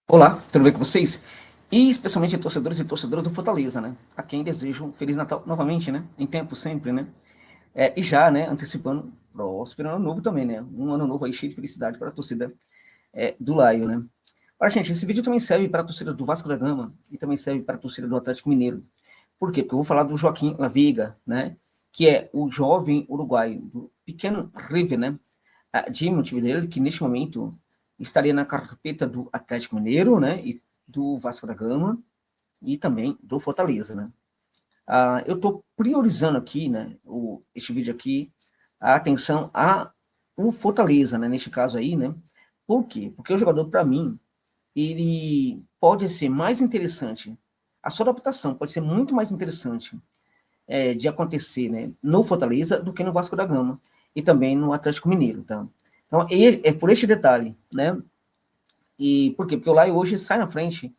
Olá, tudo bem com vocês? E especialmente torcedores e torcedoras do Fortaleza, né? A quem desejo um Feliz Natal novamente, né? Em tempo sempre, né? E já, né, antecipando próspero ano novo também, né? Um ano novo aí cheio de felicidade para a torcida do Laio, né? Para gente, esse vídeo também serve para a torcida do Vasco da Gama e também serve para a torcida do Atlético Mineiro. Por quê? Porque eu vou falar do Joaquim Laviga, né? Que é o jovem uruguaio do pequeno River, né? De Montevideo, que neste momento estaria na carpeta do Atlético Mineiro, né? E do Vasco da Gama e também do Fortaleza, né? Eu estou priorizando aqui, né? Este vídeo aqui, a atenção a o Fortaleza, né? Neste caso aí, né? Por quê? Porque o jogador, para mim, ele pode ser mais interessante. A sua adaptação pode ser muito mais interessante de acontecer, né, no Fortaleza do que no Vasco da Gama e também no Atlético Mineiro, tá? Então, é por este detalhe, né? E por quê? Porque o Lai hoje sai na frente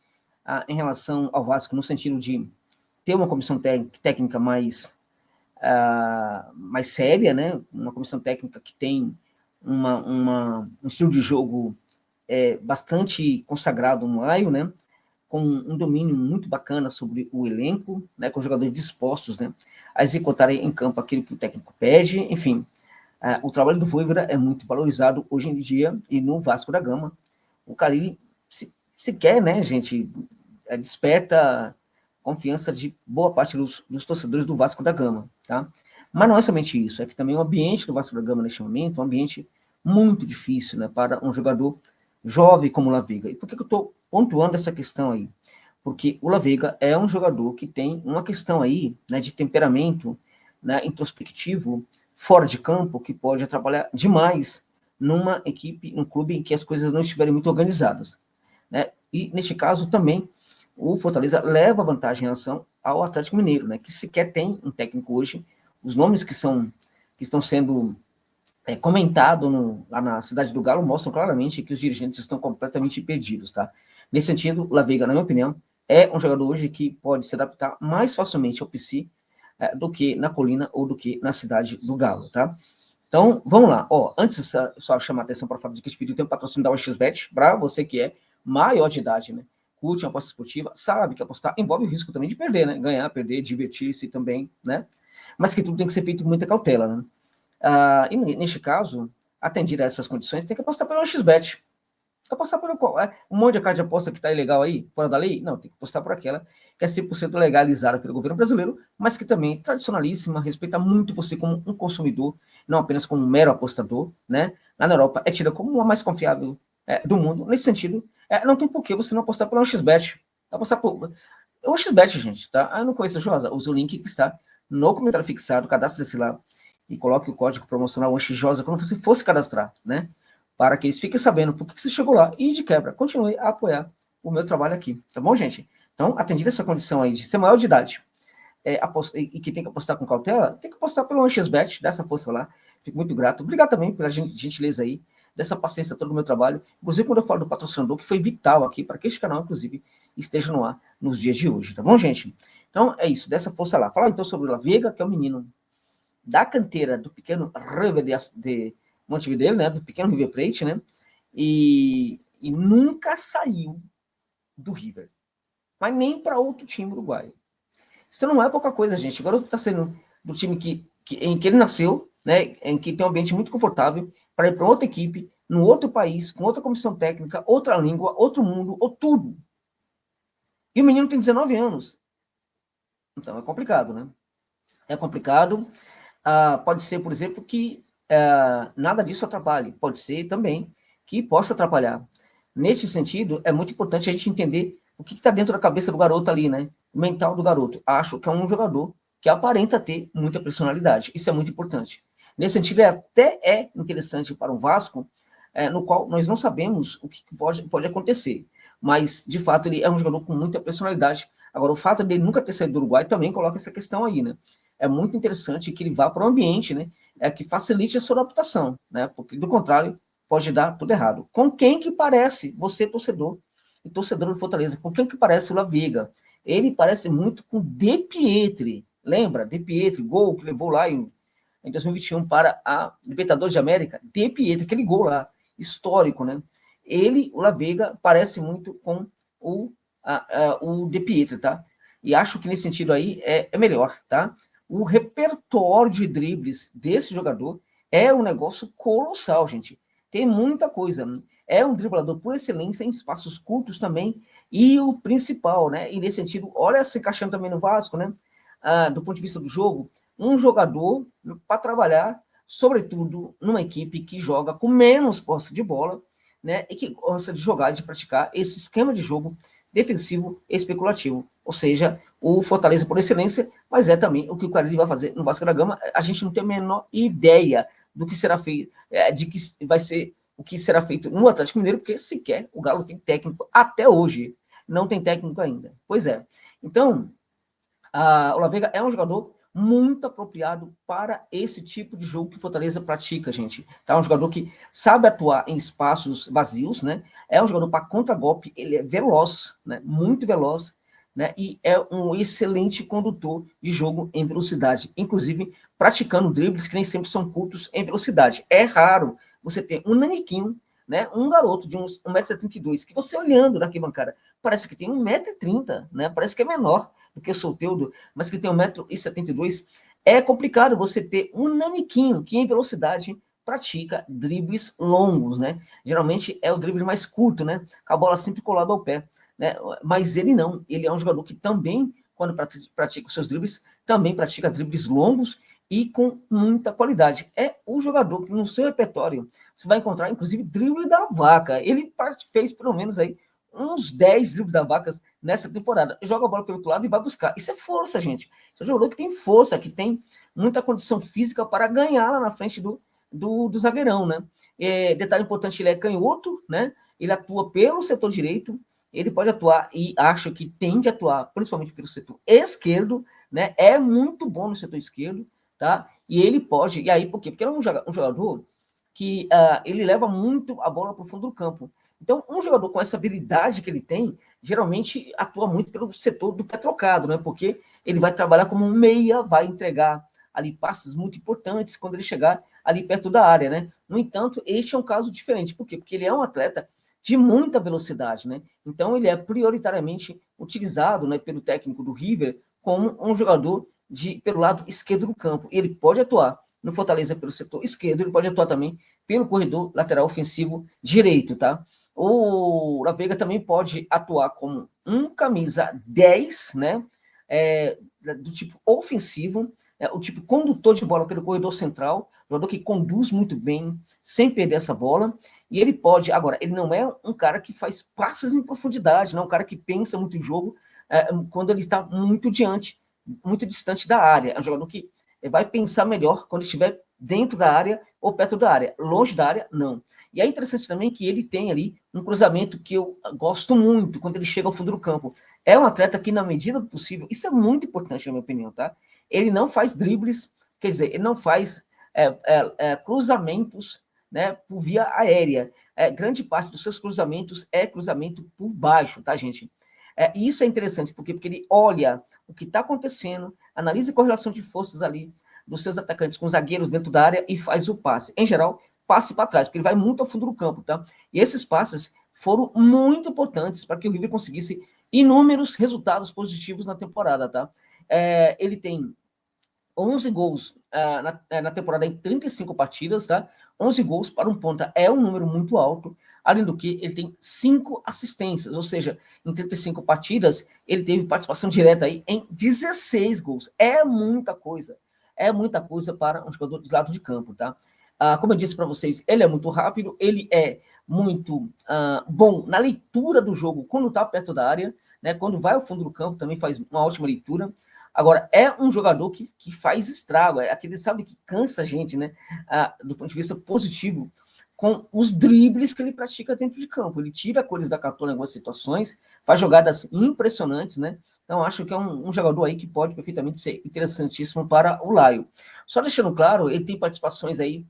em relação ao Vasco, no sentido de ter uma comissão técnica mais séria, né? Uma comissão técnica que tem um estilo de jogo bastante consagrado no Laio, né? Com um domínio muito bacana sobre o elenco, né? Com jogadores dispostos, né? A executarem em campo aquilo que o técnico pede, enfim. O trabalho do Voivoda é muito valorizado hoje em dia e no Vasco da Gama. O Carille se quer, né, gente, desperta confiança de boa parte dos torcedores do Vasco da Gama, tá? Mas não é somente isso, é que também o ambiente do Vasco da Gama neste momento é um ambiente muito difícil, né, para um jogador jovem como o La Vega. E por que eu estou pontuando essa questão aí? Porque o La Vega é um jogador que tem uma questão aí, né, de temperamento, né, introspectivo, fora de campo, que pode atrapalhar demais numa equipe, num clube em que as coisas não estiverem muito organizadas, né? E neste caso também o Fortaleza leva vantagem em relação ao Atlético Mineiro, né? Que sequer tem um técnico hoje. Os nomes que estão sendo comentados lá na cidade do Galo mostram claramente que os dirigentes estão completamente perdidos, tá? Nesse sentido, La Vega, na minha opinião, é um jogador hoje que pode se adaptar mais facilmente ao PC do que na Colina ou do que na cidade do Galo, tá? Então, vamos lá. Antes, só chamar a atenção para o fato de que este vídeo tem um patrocínio da OXBet, para você que é maior de idade, né? Curte uma aposta esportiva, sabe que apostar envolve o risco também de perder, né? Ganhar, perder, divertir-se também, né? Mas que tudo tem que ser feito com muita cautela, né? E neste caso, atendida a essas condições, tem que apostar pelo XBet. Apostar pelo qual? Um monte de casa de aposta que está ilegal aí, fora da lei? Não, tem que apostar por aquela que é 100% legalizada pelo governo brasileiro, mas que também é tradicionalíssima, respeita muito você como um consumidor, não apenas como um mero apostador, né? Lá na Europa é tida como a mais confiável do mundo. Nesse sentido, não tem por que você não apostar pelo XBet. Apostar por... O XBet, gente, tá? Eu não conheço a Josa, usa o link que está no comentário fixado, cadastre-se lá e coloque o código promocional ANXJOSA quando você fosse cadastrar, né? Para que eles fiquem sabendo por que você chegou lá e, de quebra, continue a apoiar o meu trabalho aqui, tá bom, gente? Então, atendida essa condição aí de ser maior de idade e que tem que apostar com cautela, tem que apostar pelo OneXBet, dá essa força lá. Fico muito grato. Obrigado também pela gentileza aí, dessa paciência toda do meu trabalho. Inclusive, quando eu falo do patrocinador, que foi vital aqui para que este canal, inclusive, esteja no ar nos dias de hoje, tá bom, gente? Então, é isso, dessa força lá. Falar então sobre o La Vega, que é o menino da canteira do pequeno River de Montevideo, né, do pequeno River Plate, né, e nunca saiu do River, mas nem para outro time uruguaio. Isso não é pouca coisa, gente. Agora está sendo do time em que ele nasceu, né, em que tem um ambiente muito confortável, para ir para outra equipe, num outro país, com outra comissão técnica, outra língua, outro mundo, ou tudo. E o menino tem 19 anos. Então é complicado, né? É complicado. Pode ser, por exemplo, que nada disso atrapalhe. Pode ser também que possa atrapalhar. Neste sentido, é muito importante a gente entender o que está dentro da cabeça do garoto ali, né? O mental do garoto. Acho que é um jogador que aparenta ter muita personalidade. Isso é muito importante. Nesse sentido, até é interessante para o Vasco, no qual nós não sabemos o que pode acontecer. Mas, de fato, ele é um jogador com muita personalidade. Agora, o fato dele nunca ter saído do Uruguai também coloca essa questão aí, né? É muito interessante que ele vá para um ambiente, né, que facilite a sua adaptação, né, porque do contrário pode dar tudo errado. Com quem que parece você, torcedor, e torcedor do Fortaleza, com quem que parece o La Vega? Ele parece muito com De Pietri, lembra? De Pietri, gol que levou lá em 2021 para a Libertadores de América, De Pietri, aquele gol lá, histórico, né? o La Vega, parece muito com o De Pietri, tá? E acho que nesse sentido aí é melhor, tá? O repertório de dribles desse jogador é um negócio colossal, gente. Tem muita coisa. É um driblador por excelência em espaços curtos também. E o principal, né? E nesse sentido, olha se encaixando também no Vasco, né? Do ponto de vista do jogo, um jogador para trabalhar, sobretudo numa equipe que joga com menos posse de bola, né? E que gosta de jogar, de praticar esse esquema de jogo defensivo e especulativo. Ou seja, o Fortaleza por excelência, mas é também o que o Carille vai fazer no Vasco da Gama. A gente não tem a menor ideia do que será feito, de que vai ser o que será feito no Atlético Mineiro, porque sequer o Galo tem técnico até hoje. Não tem técnico ainda. Pois é. Então, o La Vega é um jogador muito apropriado para esse tipo de jogo que o Fortaleza pratica, gente. Tá? Um jogador que sabe atuar em espaços vazios, né? É um jogador para contragolpe, ele é veloz, né? Muito veloz, né? E é um excelente condutor de jogo em velocidade, inclusive praticando dribles que nem sempre são curtos em velocidade. É raro você ter um naniquinho, né? Um garoto de uns 1,72 m, que você olhando na arquibancada, parece que tem 1,30 m, né? Parece que é menor do que o Soteldo, mas que tem 1,72 m, é complicado você ter um naniquinho que em velocidade pratica dribles longos, né? Geralmente é o drible mais curto, né? Com a bola sempre colada ao pé, né? Mas ele não, ele é um jogador que também, quando pratica os seus dribles, também pratica dribles longos e com muita qualidade. É o jogador que no seu repertório você vai encontrar, inclusive, drible da vaca. Ele fez pelo menos aí uns 10 dribles da vaca nessa temporada. Joga a bola pelo outro lado e vai buscar. Isso é força, gente. Isso é um jogador que tem força, que tem muita condição física para ganhar lá na frente do zagueirão, né? Detalhe importante, ele é canhoto, né? Ele atua pelo setor direito, ele pode atuar e acho que tende a atuar principalmente pelo setor esquerdo, né? É muito bom no setor esquerdo, tá? E ele pode, e aí por quê? Porque ele é um jogador que ele leva muito a bola para o fundo do campo. Então, um jogador com essa habilidade que ele tem, geralmente atua muito pelo setor do pé trocado, né? Porque ele vai trabalhar como um meia, vai entregar ali passes muito importantes quando ele chegar ali perto da área, né? No entanto, este é um caso diferente. Por quê? Porque ele é um atleta de muita velocidade, né? Então, ele é prioritariamente utilizado, né, pelo técnico do River como um jogador pelo lado esquerdo do campo. Ele pode atuar no Fortaleza pelo setor esquerdo, ele pode atuar também pelo corredor lateral ofensivo direito, tá? O La Vega também pode atuar como um camisa 10, né? Do tipo ofensivo, o tipo condutor de bola pelo corredor central, jogador que conduz muito bem, sem perder essa bola. E ele pode, agora, ele não é um cara que faz passes em profundidade, não é um cara que pensa muito em jogo quando ele está muito distante da área. É um jogador que vai pensar melhor quando estiver dentro da área ou perto da área. Longe da área, não. E é interessante também que ele tem ali um cruzamento que eu gosto muito quando ele chega ao fundo do campo. É um atleta que, na medida do possível, isso é muito importante, na minha opinião, tá? Ele não faz dribles, quer dizer, ele não faz cruzamentos, né, por via aérea. Grande parte dos seus cruzamentos é cruzamento por baixo, tá, gente? E isso é interessante, porque ele olha o que está acontecendo, analisa a correlação de forças ali dos seus atacantes com os zagueiros dentro da área e faz o passe. Em geral, passe para trás, porque ele vai muito ao fundo do campo, tá? E esses passes foram muito importantes para que o River conseguisse inúmeros resultados positivos na temporada, tá? Ele tem 11 gols na temporada em 35 partidas, tá? 11 gols para um ponta é um número muito alto. Além do que, ele tem 5 assistências, ou seja, em 35 partidas, ele teve participação direta aí em 16 gols. É muita coisa. É muita coisa para um jogador de lado de campo, tá? Como eu disse para vocês, ele é muito rápido, ele é muito bom na leitura do jogo quando está perto da área, né? Quando vai ao fundo do campo, também faz uma ótima leitura. Agora, é um jogador que faz estrago, é aquele, sabe, que cansa a gente, né? Do ponto de vista positivo, com os dribles que ele pratica dentro de campo. Ele tira cores da cartola em algumas situações, faz jogadas impressionantes, né? Então, acho que é um jogador aí que pode perfeitamente ser interessantíssimo para o Laio. Só deixando claro, ele tem participações aí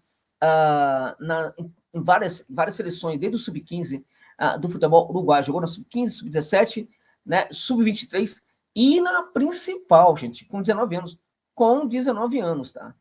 em várias seleções, desde o Sub-15 do futebol uruguai. Jogou na Sub-15, Sub-17, né? Sub-23, e na principal, gente, com 19 anos. Com 19 anos, tá?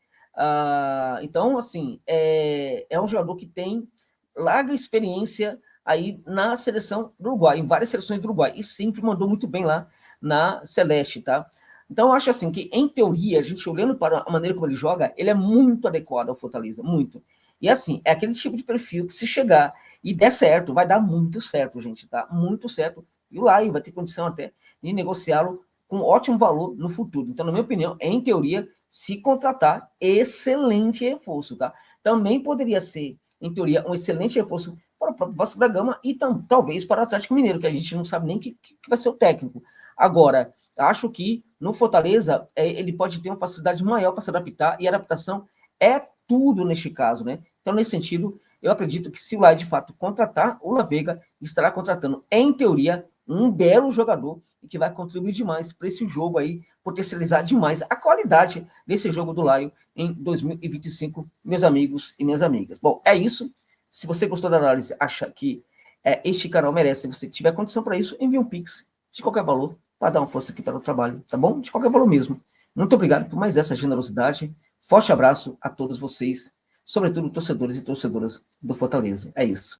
Então, assim, é um jogador que tem larga experiência aí na seleção do Uruguai, em várias seleções do Uruguai, e sempre mandou muito bem lá na Celeste, tá? Então, eu acho assim que, em teoria, a gente olhando para a maneira como ele joga, ele é muito adequado ao Fortaleza, muito. E assim, é aquele tipo de perfil que, se chegar e der certo, vai dar muito certo, gente, tá? Muito certo. E o Laio vai ter condição até de negociá-lo com ótimo valor no futuro. Então, na minha opinião, em teoria, se contratar, excelente reforço, tá? Também poderia ser, em teoria, um excelente reforço para o próprio Vasco da Gama e talvez para o Atlético Mineiro, que a gente não sabe nem que vai ser o técnico. Agora, acho que no Fortaleza ele pode ter uma facilidade maior para se adaptar, e a adaptação é tudo neste caso, né? Então, nesse sentido, eu acredito que, se o Lai de fato contratar, o La Vega estará contratando, em teoria, um belo jogador e que vai contribuir demais para esse jogo aí, potencializar demais a qualidade desse jogo do Laio em 2025, meus amigos e minhas amigas. Bom, é isso. Se você gostou da análise, acha que este canal merece, se você tiver condição para isso, envie um Pix de qualquer valor para dar uma força aqui para o trabalho, tá bom? De qualquer valor mesmo. Muito obrigado por mais essa generosidade. Forte abraço a todos vocês, sobretudo torcedores e torcedoras do Fortaleza. É isso.